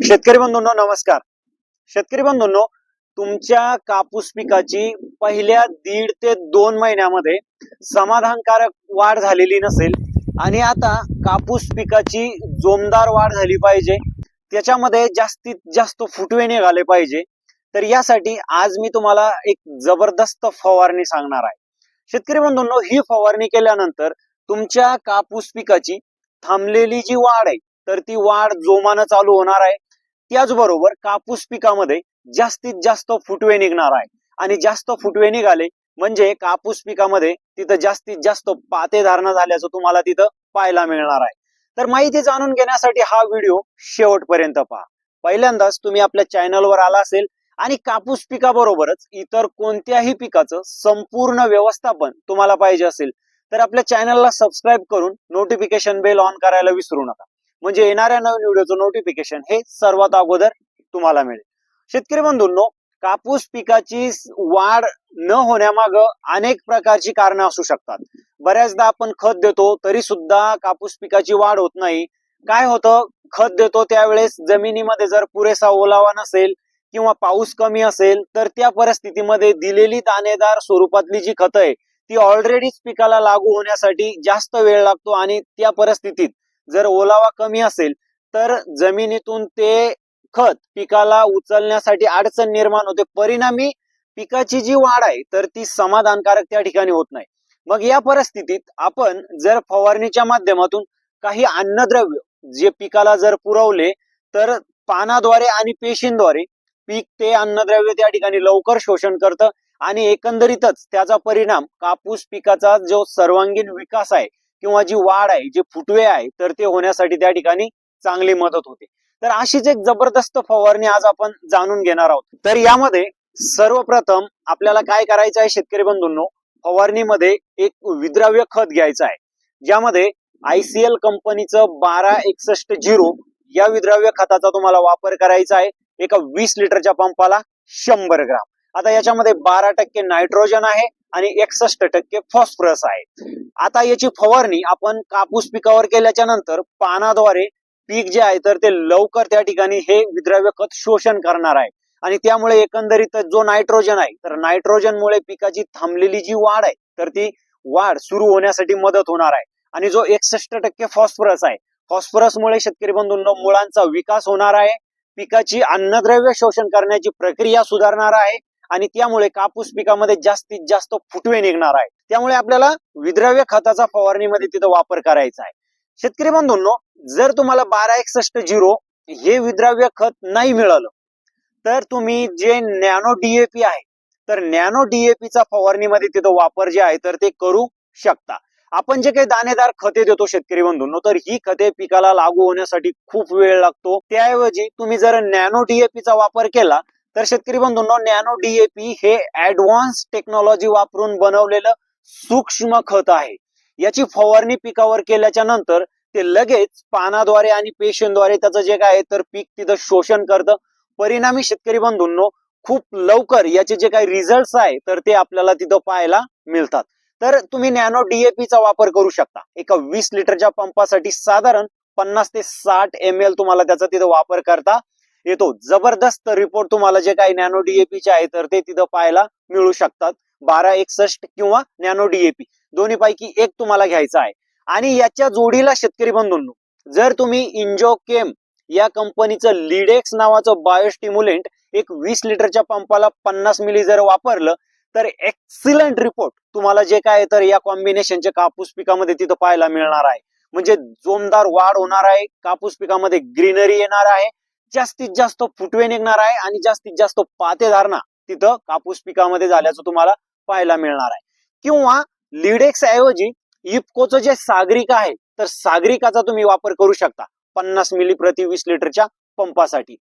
शेतकरी बंधूंनो नमस्कार. शेतकरी बंधूंनो, तुमच्या कापूस पिकाची पहिल्या 1.5 ते 2 महिन्यामध्ये समाधानकारक वाढ झालेली नसेल आणि आता कापूस पिकाची जोमदार वाढ झाली पाहिजे, त्याच्यामध्ये जास्तीत जास्त फुटवे निघाले पाहिजे, तर यासाठी आज मी तुम्हाला एक जबरदस्त फवारणी सांगणार आहे. शेतकरी बंधूंनो, ही फवारणी केल्यानंतर तुमच्या कापूस पिकाची थांबलेली जी वाढ आहे तर ती वाढ जोमानं चालू होणार आहे. त्याचबरोबर कापूस पिकामध्ये जास्तीत जास्त फुटवे निघणार आहे आणि जास्त फुटवे निघाले म्हणजे कापूस पिकामध्ये तिथं जास्तीत जास्त पाते धारणा झाल्याचं तुम्हाला तिथं पाहायला मिळणार आहे. तर माहिती जाणून घेण्यासाठी हा व्हिडिओ शेवटपर्यंत पहा. पहिल्यांदाच तुम्ही आपल्या चॅनलवर आला असेल आणि कापूस पिकाबरोबरच इतर कोणत्याही पिकाचं संपूर्ण व्यवस्थापन तुम्हाला पाहिजे असेल तर आपल्या चॅनलला सबस्क्राईब करून नोटिफिकेशन बेल ऑन करायला विसरू नका, म्हणजे येणाऱ्या नवीन व्हिडिओचं नोटिफिकेशन हे सर्वात अगोदर तुम्हाला मिळेल. शेतकरी बंधूंनो, कापूस पिकाची वाढ न होण्यामागं अनेक प्रकारची कारणं असू शकतात. बऱ्याचदा आपण खत देतो तरी सुद्धा कापूस पिकाची वाढ होत नाही. काय होतं, खत देतो त्यावेळेस जमिनीमध्ये जर पुरेसा ओलावा नसेल किंवा पाऊस कमी असेल तर त्या परिस्थितीमध्ये दिलेली दाणेदार स्वरूपातली जी खतं आहे ती ऑलरेडीच पिकाला लागू होण्यासाठी जास्त वेळ लागतो आणि त्या परिस्थितीत जर ओलावा कमी असेल तर जमिनीतून ते खत पिकाला उचलण्यासाठी अडचण निर्माण होते. परिणामी पिकाची जी वाढ आहे तर ती समाधानकारक त्या ठिकाणी होत नाही. मग या परिस्थितीत आपण जर फवारणीच्या माध्यमातून काही अन्नद्रव्य जे पिकाला जर पुरवले तर पानाद्वारे आणि पेशींद्वारे पीक ते अन्नद्रव्य त्या ठिकाणी लवकर शोषण करतं आणि एकंदरीतच त्याचा परिणाम कापूस पिकाचा जो सर्वांगीण विकास आहे किंवा जी वाढ आहे, जे फुटवे आहे तर ते होण्यासाठी त्या ठिकाणी चांगली मदत होते. तर अशीच एक जबरदस्त फवारणी आज आपण जाणून घेणार आहोत. तर यामध्ये सर्वप्रथम आपल्याला काय करायचं आहे शेतकरी बंधूंनो, फवारणीमध्ये एक विद्राव्य खत घ्यायचं आहे, ज्यामध्ये ICL कंपनीचं 1261 या विद्राव्य खताचा तुम्हाला वापर करायचा आहे. एका 20 लिटरच्या पंपाला 100 ग्राम. आता याच्यामध्ये 12% नायट्रोजन आहे आणि 61% फॉस्फरस आहे. आता याची फवारणी आपण कापूस पिकावर केल्याच्या नंतर पानाद्वारे पीक जे आहे तर ते लवकर त्या ठिकाणी हे विद्राव्य खत शोषण करणार आहे आणि त्यामुळे एकंदरीत जो नायट्रोजन आहे तर नायट्रोजनमुळे पिकाची थांबलेली जी वाढ आहे तर ती वाढ सुरू होण्यासाठी मदत होणार आहे. आणि जो 61% फॉस्फरस आहे, फॉस्फरसमुळे शेतकरी बंधूंनो मुळांचा विकास होणार आहे, पिकाची अन्नद्रव्य शोषण करण्याची प्रक्रिया सुधारणार आहे आणि त्यामुळे कापूस पिकामध्ये जास्तीत जास्त फुटवे निघणार आहे. त्यामुळे आपल्याला विद्राव्य खताचा फवारणीमध्ये तिथं वापर करायचा आहे. शेतकरी बंधूंनो, जर तुम्हाला 1261 हे विद्राव्य खत नाही मिळालं तर तुम्ही जे नॅनो DAP आहे तर नॅनो DAP चा फवारणीमध्ये तिथं वापर जे आहे तर ते करू शकता. आपण जे काही दाणेदार खते देतो शेतकरी बंधूंनो तर ही खते पिकाला लागू होण्यासाठी खूप वेळ लागतो. त्याऐवजी तुम्ही जर नॅनो DAP चा वापर केला तर शेतकरी बंधूंनो, नॅनो DAP हे ऍडव्हान्स टेक्नॉलॉजी वापरून बनवलेलं सूक्ष्म खत आहे. याची फवारणी पिकावर केल्याच्या नंतर ते लगेच पानाद्वारे आणि पेशींद्वारे त्याचं जे काय तर पीक तिथं शोषण करतं. परिणामी शेतकरी बंधूंनो, खूप लवकर याचे जे काही रिझल्ट आहे तर ते आपल्याला तिथं पाहायला मिळतात. तर तुम्ही नॅनो DAP चा वापर करू शकता. एका 20 लिटरच्या पंपासाठी साधारण 50 ते 60 ml तुम्हाला त्याचा तिथं वापर करता येतो. जबरदस्त रिपोर्ट तुम्हाला जे काही नॅनो DAP चे आहे तर ते तिथं पाहायला मिळू शकतात. 1261 किंवा नॅनो DAP दोन्हीपैकी एक तुम्हाला घ्यायचा आहे. आणि याच्या जोडीला शेतकरी बंधूंनो, जर तुम्ही इंजोकेम या कंपनीचं लिडेक्स नावाचं बायोस्टिम्युलेंट एक 20 लिटरच्या पंपाला 50 मिली जर वापरलं तर एक्सिलंट रिपोर्ट तुम्हाला जे काय तर या कॉम्बिनेशनच्या कापूस पिकामध्ये तिथं पाहायला मिळणार आहे. म्हणजे जोमदार वाढ होणार आहे, कापूस पिकामध्ये ग्रीनरी येणार आहे, जास्तीत जास्त फुटवे निघणार आहे आणि जास्तीत जास्त पाते धारणा तिथं कापूस पिकामध्ये झाल्याचं तुम्हाला पाहायला मिळणार आहे. किंवा लिडेक्स ऐवजी इफकोचं जे सागरिका आहे तर सागरिकाचा तुम्ही वापर करू शकता 50 मिली प्रति 20 लिटरच्या पंपासाठी.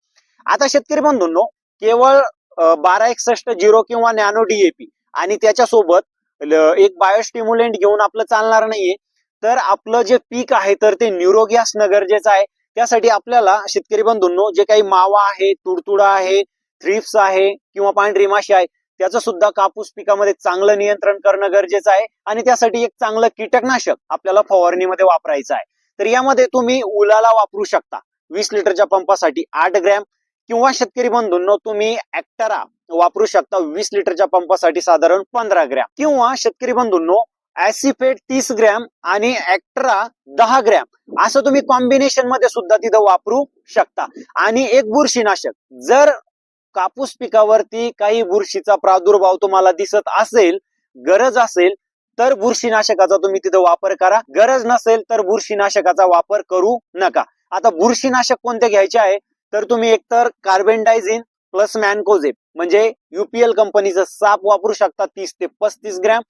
आता शेतकरी बंधूंनो, केवळ 1261 किंवा नॅनो DAP आणि त्याच्यासोबत एक बायोस्टिम्युलेंट घेऊन आपलं चालणार नाहीये. तर आपलं जे पीक आहे तर ते निरोगी असणं गरजेचं आहे. त्यासाठी आपल्याला शेतकरी बंधूंनो, जे काही मावा आहे, तुडतुडा आहे, थ्रिप्स आहे किंवा पांढरी माशी आहे त्याचं सुद्धा कापूस पिकामध्ये चांगलं नियंत्रण करणं गरजेचं आहे आणि त्यासाठी एक चांगलं कीटकनाशक आपल्याला फवारणीमध्ये वापरायचं आहे. तर यामध्ये तुम्ही उलाला वापरू शकता. 20 लिटरच्या पंपासाठी 8 ग्रॅम, किंवा शेतकरी बंधूंनो तुम्ही ऍक्टरा वापरू शकता 20 लिटरच्या पंपासाठी साधारण 15 ग्रॅम, किंवा शेतकरी बंधूंनो ऍसिफेट 30 ग्रॅम आणि ऍक्टरा 10 ग्रॅम असं तुम्ही कॉम्बिनेशन मध्ये सुद्धा तिथं वापरू शकता. आणि एक बुरशीनाशक, जर कापूस पिकावरती काही बुरशीचा प्रादुर्भाव तुम्हाला दिसत असेल, गरज असेल तर बुरशीनाशकाचा तुम्ही तिथं वापर करा, गरज नसेल तर बुरशीनाशकाचा वापर करू नका. आता बुरशीनाशक कोणते घ्यायचे आहे तर तुम्ही एकतर कार्बेंडायझिन प्लस मॅनकोझेब म्हणजे युपीएल कंपनीचं साप वापरू शकता 30 ते 35 ग्रॅम,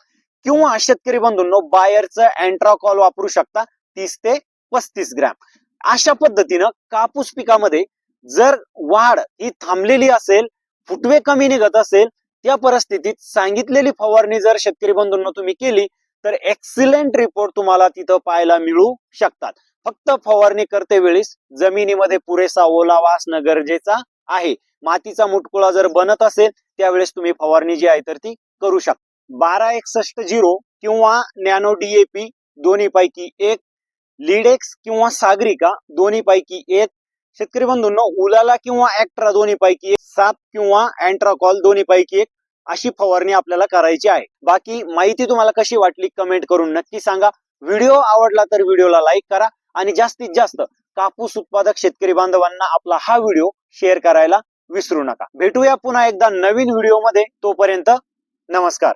किंवा शेतकरी बंधूंनो बायरचं अँट्राकॉल वापरू शकता 30 ते 35 ग्रॅम. अशा पद्धतीनं कापूस पिकामध्ये जर वाढ ही थांबलेली असेल, फुटवे कमी निघत असेल, त्या परिस्थितीत सांगितलेली फवारणी जर शेतकरी बंधूंनो तुम्ही केली तर एक्सिलेंट रिपोर्ट तुम्हाला तिथं पाहायला मिळू शकतात. फक्त फवारणी करते वेळेस जमिनीमध्ये पुरेसा ओलावा असणं गरजेचा आहे. मातीचा मुटकुळा जर बनत असेल त्यावेळेस तुम्ही फवारणी जी आहे तर ती करू शकता. 1261 किंवा नॅनो डीएपी दोन्ही पैकी एक, लीडेक्स किंवा सागरिका दोन्ही पैकी एक, शेतकरी बंधूंनो उलाला किंवा ऍक्ट्रा दोन्ही पैकी एक, साप किंवा अँट्राकॉल दोन्ही पैकी एक अशी फवारणी आपल्याला करायची आहे. बाकी माहिती तुम्हाला कशी वाटली कमेंट करून नक्की सांगा. व्हिडिओ आवडला तर व्हिडिओला लाईक करा आणि जास्तीत जास्त कापूस उत्पादक शेतकरी बांधवांना आपला हा व्हिडिओ शेअर करायला विसरू नका. भेटूया पुन्हा एकदा नवीन व्हिडिओ मध्ये, तोपर्यंत नमस्कार.